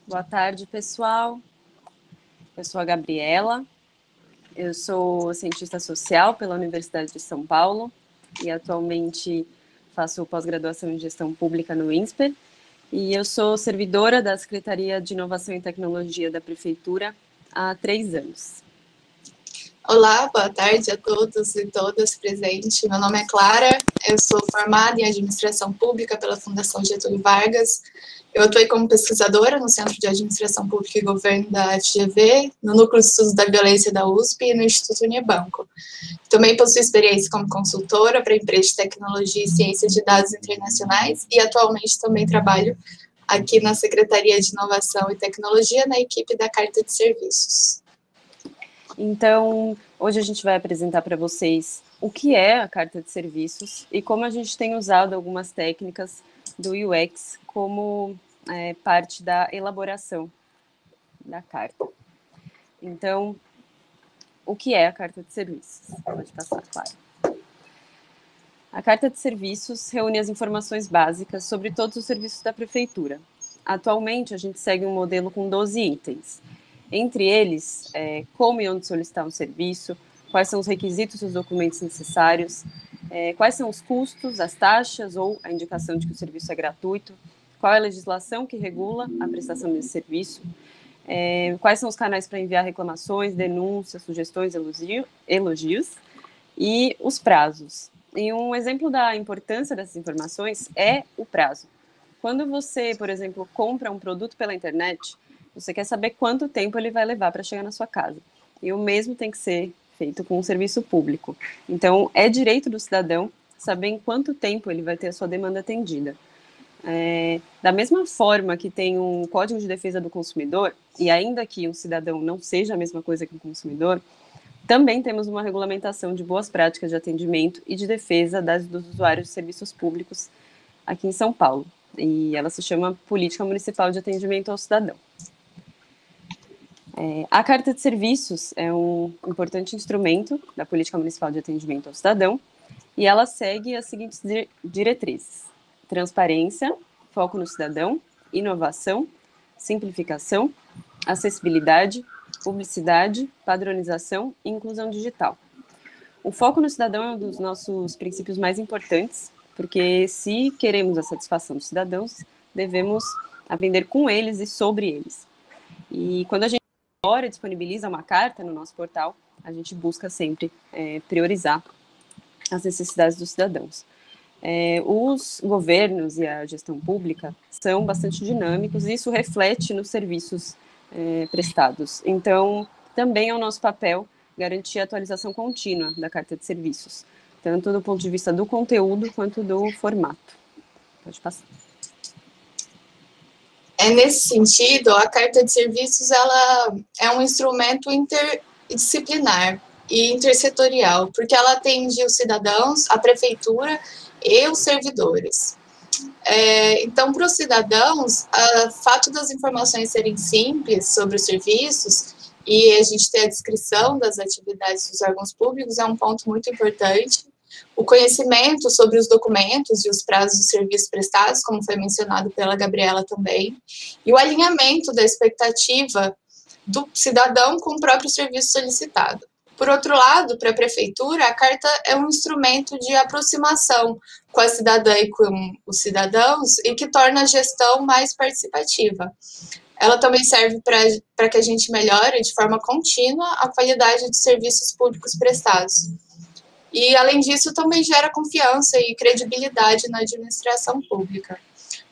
Boa tarde, pessoal. Eu sou a Gabriela, eu sou cientista social pela Universidade de São Paulo e atualmente faço pós-graduação em gestão pública no INSPER, e eu sou servidora da Secretaria de Inovação e Tecnologia da Prefeitura há 3 anos. Olá, boa tarde a todos e todas presentes. Meu nome é Clara, eu sou formada em Administração Pública pela Fundação Getúlio Vargas. Eu atuei como pesquisadora no Centro de Administração Pública e Governo da FGV, no Núcleo de Estudos da Violência da USP e no Instituto Unibanco. Também possuo experiência como consultora para empresas de tecnologia e ciência de dados internacionais e atualmente também trabalho aqui na Secretaria de Inovação e Tecnologia, na equipe da Carta de Serviços. Então, hoje a gente vai apresentar para vocês o que é a Carta de Serviços e como a gente tem usado algumas técnicas do UX como parte da elaboração da carta. Então, o que é a Carta de Serviços? Pode passar, claro. A Carta de Serviços reúne as informações básicas sobre todos os serviços da Prefeitura. Atualmente, a gente segue um modelo com 12 itens. Entre eles, como e onde solicitar um serviço, quais são os requisitos e os documentos necessários, quais são os custos, as taxas ou a indicação de que o serviço é gratuito, qual é a legislação que regula a prestação desse serviço, quais são os canais para enviar reclamações, denúncias, sugestões, elogios e os prazos. E um exemplo da importância dessas informações é o prazo. Quando você, por exemplo, compra um produto pela internet, você quer saber quanto tempo ele vai levar para chegar na sua casa. E o mesmo tem que ser feito com um serviço público. Então, é direito do cidadão saber em quanto tempo ele vai ter a sua demanda atendida. Da mesma forma que tem um Código de Defesa do Consumidor, e ainda que um cidadão não seja a mesma coisa que um consumidor, também temos uma regulamentação de boas práticas de atendimento e de defesa dos usuários de serviços públicos aqui em São Paulo. E ela se chama Política Municipal de Atendimento ao Cidadão. A Carta de Serviços é um importante instrumento da Política Municipal de Atendimento ao Cidadão e ela segue as seguintes diretrizes: transparência, foco no cidadão, inovação, simplificação, acessibilidade, publicidade, padronização e inclusão digital. O foco no cidadão é um dos nossos princípios mais importantes, porque se queremos a satisfação dos cidadãos, devemos aprender com eles e sobre eles. E quando a gente disponibiliza uma carta no nosso portal, a gente busca sempre priorizar as necessidades dos cidadãos. Os governos e a gestão pública são bastante dinâmicos e isso reflete nos serviços prestados. Então, também é o nosso papel garantir a atualização contínua da Carta de Serviços, tanto do ponto de vista do conteúdo quanto do formato. Pode passar. Nesse sentido, a Carta de Serviços ela é um instrumento interdisciplinar e intersetorial, porque ela atende os cidadãos, a prefeitura e os servidores. Então, para os cidadãos, o fato das informações serem simples sobre os serviços e a gente ter a descrição das atividades dos órgãos públicos é um ponto muito importante. O conhecimento sobre os documentos e os prazos de serviços prestados, como foi mencionado pela Gabriela também, e o alinhamento da expectativa do cidadão com o próprio serviço solicitado. Por outro lado, para a prefeitura, a carta é um instrumento de aproximação com a cidadã e com os cidadãos e que torna a gestão mais participativa. Ela também serve para que a gente melhore de forma contínua a qualidade dos serviços públicos prestados. E, além disso, também gera confiança e credibilidade na administração pública.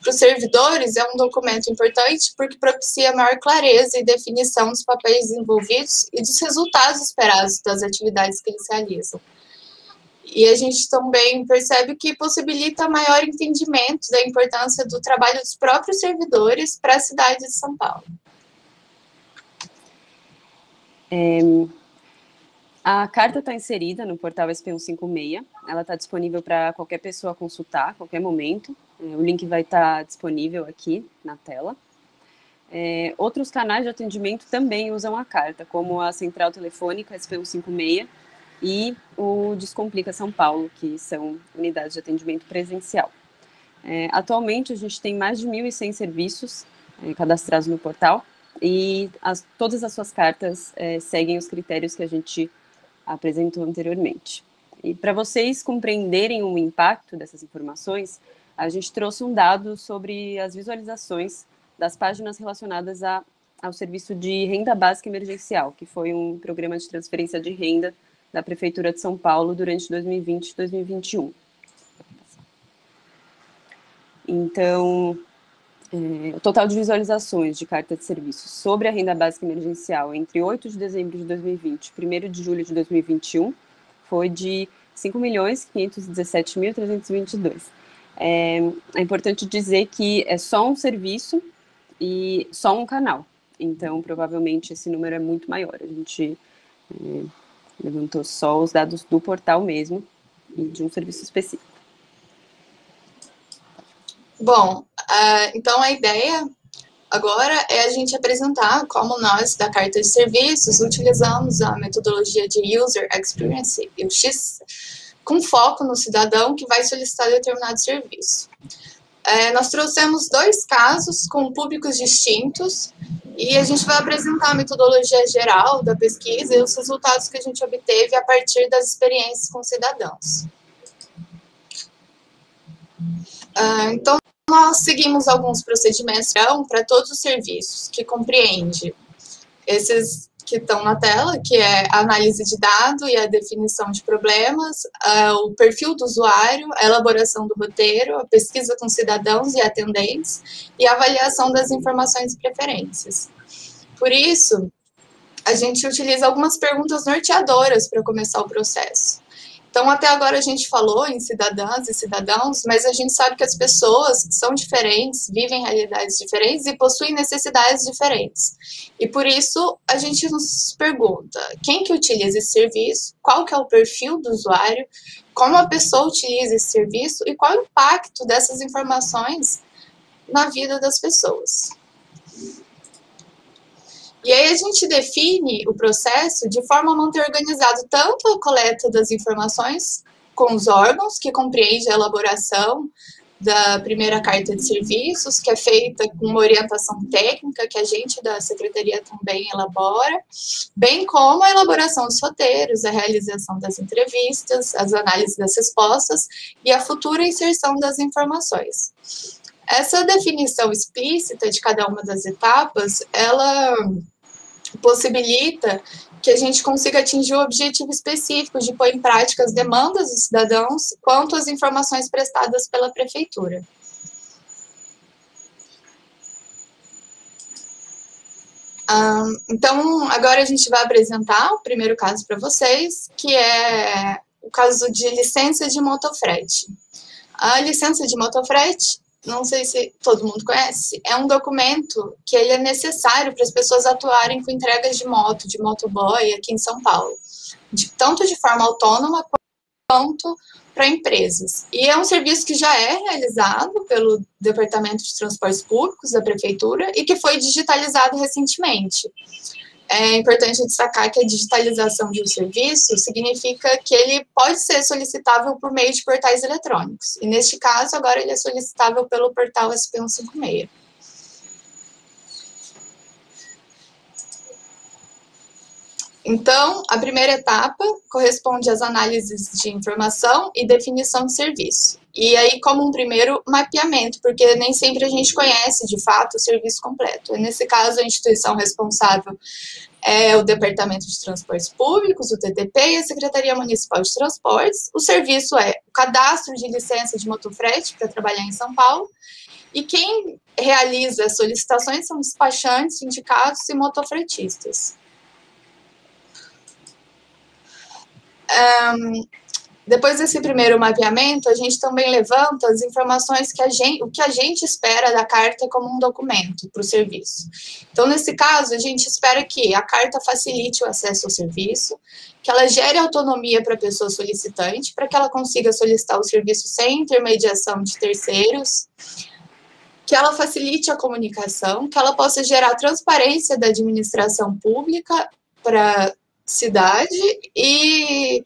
Para os servidores, é um documento importante porque propicia maior clareza e definição dos papéis desenvolvidos e dos resultados esperados das atividades que eles realizam. E a gente também percebe que possibilita maior entendimento da importância do trabalho dos próprios servidores para a cidade de São Paulo. A carta está inserida no portal SP156, ela está disponível para qualquer pessoa consultar a qualquer momento, o link vai estar disponível aqui na tela. Outros canais de atendimento também usam a carta, como a Central Telefônica SP156 e o Descomplica São Paulo, que são unidades de atendimento presencial. Atualmente, a gente tem mais de 1.100 serviços cadastrados no portal e todas as suas cartas seguem os critérios que a gente apresentou anteriormente. E para vocês compreenderem o impacto dessas informações, a gente trouxe um dado sobre as visualizações das páginas relacionadas ao serviço de renda básica emergencial, que foi um programa de transferência de renda da Prefeitura de São Paulo durante 2020 e 2021. Então, o total de visualizações de carta de serviços sobre a renda básica emergencial entre 8 de dezembro de 2020 e 1º de julho de 2021 foi de 5.517.322. É importante dizer que é só um serviço e só um canal. Então, provavelmente, esse número é muito maior. A gente levantou só os dados do portal mesmo e de um serviço específico. Bom, então a ideia agora é a gente apresentar como nós, da Carta de Serviços, utilizamos a metodologia de User Experience, UX, com foco no cidadão que vai solicitar determinado serviço. Nós trouxemos 2 casos com públicos distintos e a gente vai apresentar a metodologia geral da pesquisa e os resultados que a gente obteve a partir das experiências com cidadãos. Então, nós seguimos alguns procedimentos para todos os serviços, que compreende esses que estão na tela, que é a análise de dado e a definição de problemas, o perfil do usuário, a elaboração do roteiro, a pesquisa com cidadãos e atendentes e a avaliação das informações e preferências. Por isso, a gente utiliza algumas perguntas norteadoras para começar o processo. Então, até agora a gente falou em cidadãs e cidadãos, mas a gente sabe que as pessoas são diferentes, vivem realidades diferentes e possuem necessidades diferentes. E por isso, a gente nos pergunta, quem que utiliza esse serviço, qual que é o perfil do usuário, como a pessoa utiliza esse serviço e qual é o impacto dessas informações na vida das pessoas. E aí a gente define o processo de forma a manter organizado tanto a coleta das informações com os órgãos, que compreende a elaboração da primeira carta de serviços, que é feita com uma orientação técnica, que a gente da Secretaria também elabora, bem como a elaboração dos roteiros, a realização das entrevistas, as análises das respostas e a futura inserção das informações. Essa definição explícita de cada uma das etapas, ela possibilita que a gente consiga atingir o objetivo específico de pôr em prática as demandas dos cidadãos quanto às informações prestadas pela Prefeitura. Então, agora a gente vai apresentar o primeiro caso para vocês, que é o caso de licença de motofrete. A licença de motofrete, não sei se todo mundo conhece, é um documento que ele é necessário para as pessoas atuarem com entregas de moto, de motoboy aqui em São Paulo, tanto de forma autônoma quanto para empresas. E é um serviço que já é realizado pelo Departamento de Transportes Públicos da Prefeitura e que foi digitalizado recentemente. É importante destacar que a digitalização de um serviço significa que ele pode ser solicitável por meio de portais eletrônicos. E, neste caso, agora ele é solicitável pelo portal SP156. Então, a primeira etapa corresponde às análises de informação e definição de serviço. E aí, como um primeiro mapeamento, porque nem sempre a gente conhece, de fato, o serviço completo. E nesse caso, a instituição responsável é o Departamento de Transportes Públicos, o TTP, e a Secretaria Municipal de Transportes. O serviço é o cadastro de licença de motofrete para trabalhar em São Paulo. E quem realiza as solicitações são despachantes, sindicatos e motofretistas. Depois desse primeiro mapeamento, a gente também levanta as informações que o que a gente espera da carta como um documento para o serviço. Então, nesse caso, a gente espera que a carta facilite o acesso ao serviço, que ela gere autonomia para a pessoa solicitante, para que ela consiga solicitar o serviço sem intermediação de terceiros, que ela facilite a comunicação, que ela possa gerar transparência da administração pública para a cidade e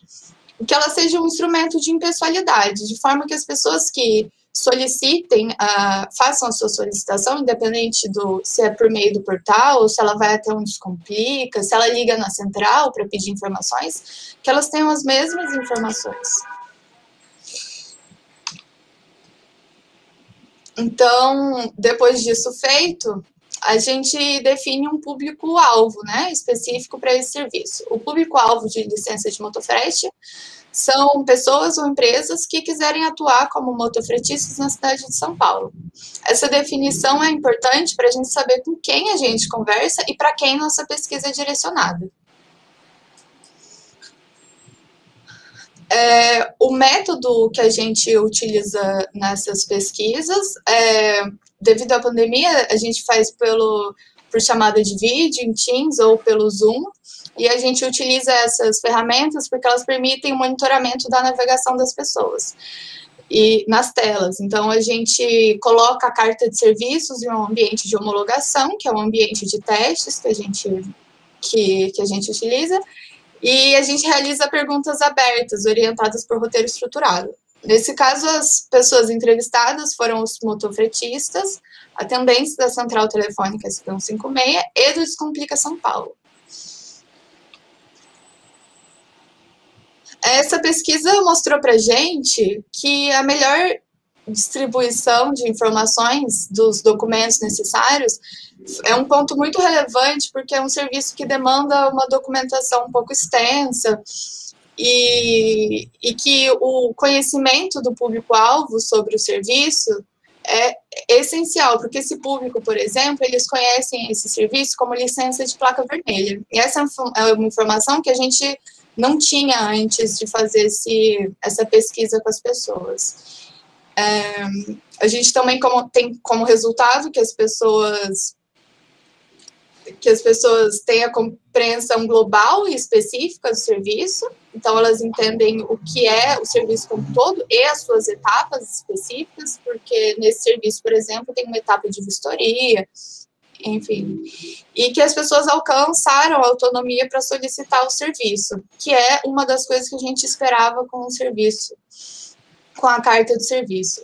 que ela seja um instrumento de impessoalidade, de forma que as pessoas que solicitem, façam a sua solicitação, independente se é por meio do portal, ou se ela vai até um Descomplica, se ela liga na central para pedir informações, que elas tenham as mesmas informações. Então, depois disso feito, a gente define um público-alvo, né, específico para esse serviço. O público-alvo de licença de motofrete são pessoas ou empresas que quiserem atuar como motofretistas na cidade de São Paulo. Essa definição é importante para a gente saber com quem a gente conversa e para quem nossa pesquisa é direcionada. O método que a gente utiliza nessas pesquisas, devido à pandemia, a gente faz por chamada de vídeo, em Teams ou pelo Zoom, e a gente utiliza essas ferramentas porque elas permitem o monitoramento da navegação das pessoas e nas telas. Então, a gente coloca a carta de serviços em um ambiente de homologação, que é um ambiente de testes que a gente utiliza, e a gente realiza perguntas abertas, orientadas por roteiro estruturado. Nesse caso, as pessoas entrevistadas foram os motofretistas, atendentes da Central Telefônica SP156 e do Descomplica São Paulo. Essa pesquisa mostrou para a gente que a melhor distribuição de informações dos documentos necessários é um ponto muito relevante, porque é um serviço que demanda uma documentação um pouco extensa e que o conhecimento do público-alvo sobre o serviço é essencial, porque esse público, por exemplo, eles conhecem esse serviço como licença de placa vermelha. E essa é uma informação que a gente não tinha antes de fazer essa pesquisa com as pessoas. A gente também tem como resultado que as pessoas têm a compreensão global e específica do serviço, então elas entendem o que é o serviço como todo e as suas etapas específicas, porque nesse serviço, por exemplo, tem uma etapa de vistoria, enfim, e que as pessoas alcançaram a autonomia para solicitar o serviço, que é uma das coisas que a gente esperava com o serviço, com a carta de serviço.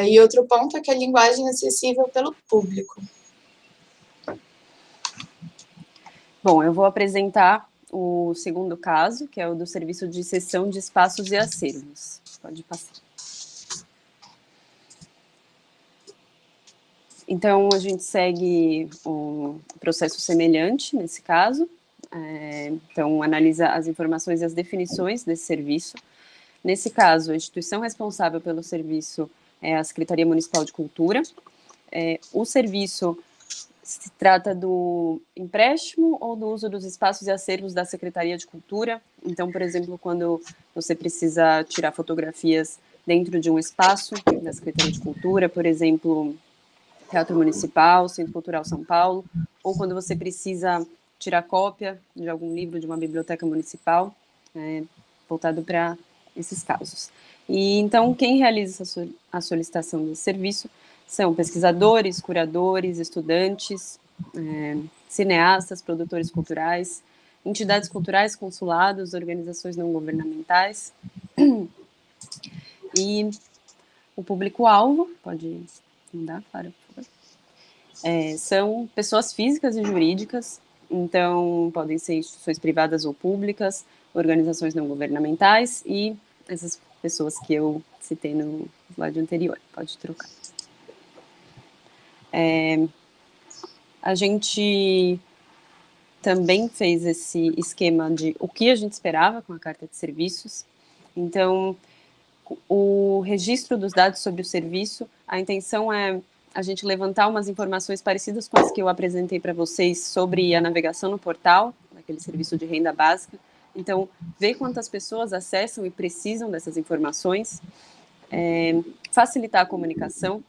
E outro ponto é que a linguagem é acessível pelo público. Bom, eu vou apresentar o segundo caso, que é o do serviço de cessão de espaços e acervos. Pode passar. Então, a gente segue um processo semelhante nesse caso. Então, analisa as informações e as definições desse serviço. Nesse caso, a instituição responsável pelo serviço é a Secretaria Municipal de Cultura. O serviço se trata do empréstimo ou do uso dos espaços e acervos da Secretaria de Cultura. Então, por exemplo, quando você precisa tirar fotografias dentro de um espaço da Secretaria de Cultura, por exemplo, Teatro Municipal, Centro Cultural São Paulo, ou quando você precisa tirar cópia de algum livro de uma biblioteca municipal, voltado para esses casos. E então, quem realiza a solicitação desse serviço são pesquisadores, curadores, estudantes, cineastas, produtores culturais, entidades culturais, consulados, organizações não governamentais. E o público-alvo, pode mudar, Clara, por favor, são pessoas físicas e jurídicas, então podem ser instituições privadas ou públicas, organizações não governamentais e essas pessoas que eu citei no slide anterior. Pode trocar. A gente também fez esse esquema de o que a gente esperava com a carta de serviços. Então, o registro dos dados sobre o serviço, a intenção é a gente levantar umas informações parecidas com as que eu apresentei para vocês sobre a navegação no portal, daquele serviço de renda básica. Então, ver quantas pessoas acessam e precisam dessas informações, facilitar a comunicação,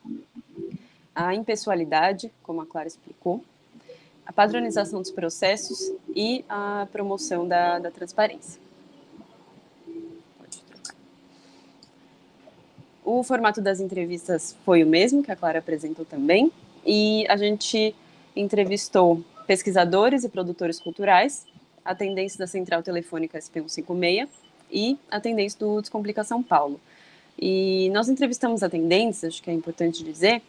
a impessoalidade, como a Clara explicou, a padronização dos processos e a promoção da transparência. Pode trocar. O formato das entrevistas foi o mesmo, que a Clara apresentou também, e a gente entrevistou pesquisadores e produtores culturais, atendentes da Central Telefônica SP156 e atendentes do Descomplica São Paulo. E nós entrevistamos atendentes, acho que é importante dizer,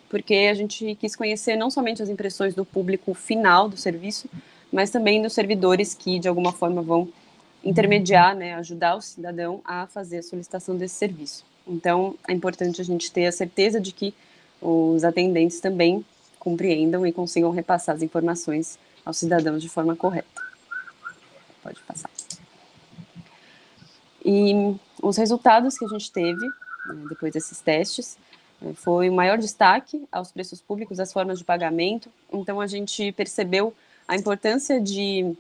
porque a gente quis conhecer não somente as impressões do público final do serviço, mas também dos servidores que, de alguma forma, vão intermediar, né, ajudar o cidadão a fazer a solicitação desse serviço. Então, é importante a gente ter a certeza de que os atendentes também compreendam e consigam repassar as informações aos cidadãos de forma correta. Pode passar. E os resultados que a gente teve, depois desses testes, foi o maior destaque aos preços públicos, às formas de pagamento. Então, a gente percebeu a importância de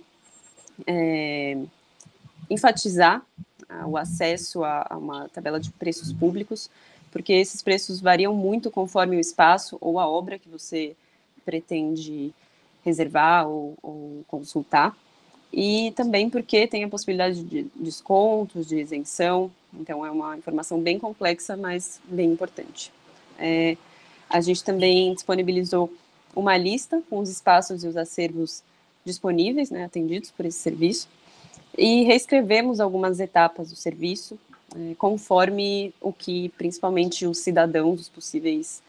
enfatizar o acesso a uma tabela de preços públicos, porque esses preços variam muito conforme o espaço ou a obra que você pretende reservar ou consultar, e também porque tem a possibilidade de descontos, de isenção. Então é uma informação bem complexa, mas bem importante. A gente também disponibilizou uma lista com os espaços e os acervos disponíveis, né, atendidos por esse serviço, e reescrevemos algumas etapas do serviço, conforme o que principalmente os cidadãos, os possíveis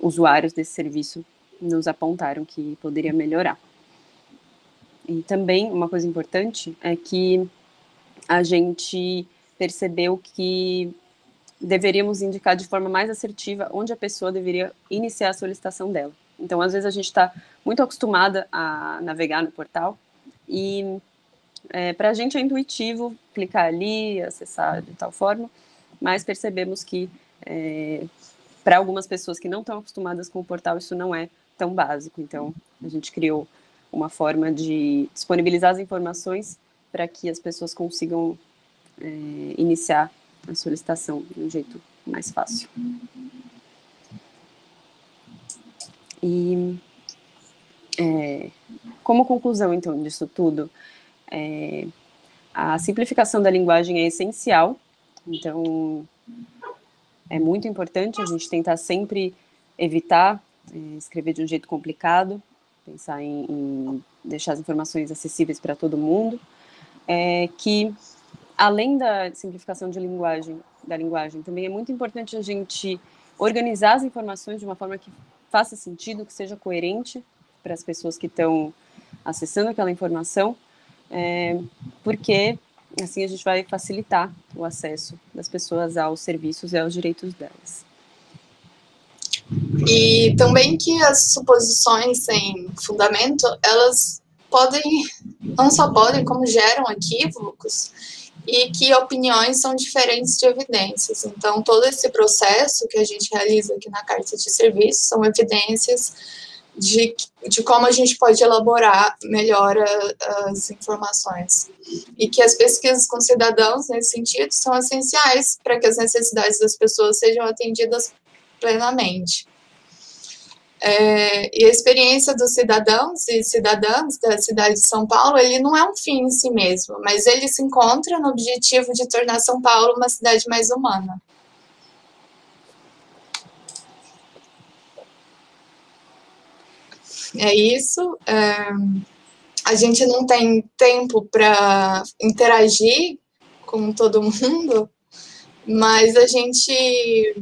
usuários desse serviço, nos apontaram que poderia melhorar. E também uma coisa importante é que a gente percebeu que deveríamos indicar de forma mais assertiva onde a pessoa deveria iniciar a solicitação dela. Então, às vezes a gente está muito acostumada a navegar no portal e para a gente é intuitivo clicar ali, acessar de tal forma, mas percebemos que para algumas pessoas que não estão acostumadas com o portal isso não é tão básico. Então, a gente criou uma forma de disponibilizar as informações para que as pessoas consigam iniciar a solicitação de um jeito mais fácil. E como conclusão, então, disso tudo, a simplificação da linguagem é essencial. Então, é muito importante a gente tentar sempre evitar escrever de um jeito complicado, pensar em deixar as informações acessíveis para todo mundo, que além da simplificação da linguagem, também é muito importante a gente organizar as informações de uma forma que faça sentido, que seja coerente para as pessoas que estão acessando aquela informação, porque assim a gente vai facilitar o acesso das pessoas aos serviços e aos direitos delas. E também que as suposições sem fundamento, elas podem, não só podem, como geram equívocos, e que opiniões são diferentes de evidências. Então, todo esse processo que a gente realiza aqui na Carta de Serviço são evidências de como a gente pode elaborar melhor as informações. E que as pesquisas com cidadãos, nesse sentido, são essenciais para que as necessidades das pessoas sejam atendidas plenamente. E a experiência dos cidadãos e cidadãs da cidade de São Paulo, ele não é um fim em si mesmo, mas ele se encontra no objetivo de tornar São Paulo uma cidade mais humana. É isso. A gente não tem tempo para interagir com todo mundo, mas a gente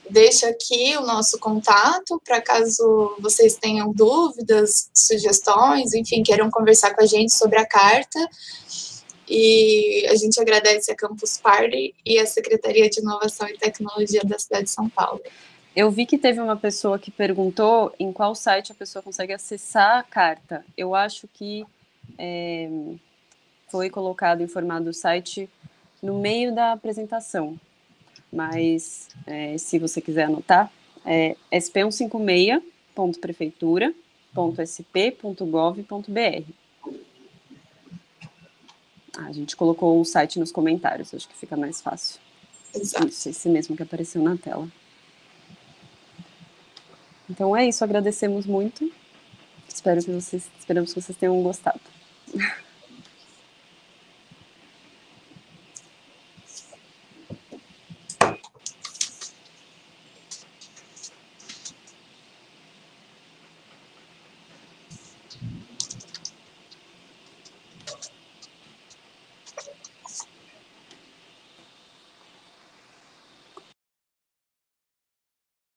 deixa aqui o nosso contato para caso vocês tenham dúvidas, sugestões, enfim, queiram conversar com a gente sobre a carta. E a gente agradece a Campus Party e a Secretaria de Inovação e Tecnologia da cidade de São Paulo. Eu vi que teve uma pessoa que perguntou em qual site a pessoa consegue acessar a carta. Eu acho que foi colocado em formato do site no meio da apresentação. Mas, se você quiser anotar, é sp156.prefeitura.sp.gov.br. A gente colocou o site nos comentários, acho que fica mais fácil. Exato. Isso, esse mesmo que apareceu na tela. Então é isso, agradecemos muito. Esperamos que vocês tenham gostado.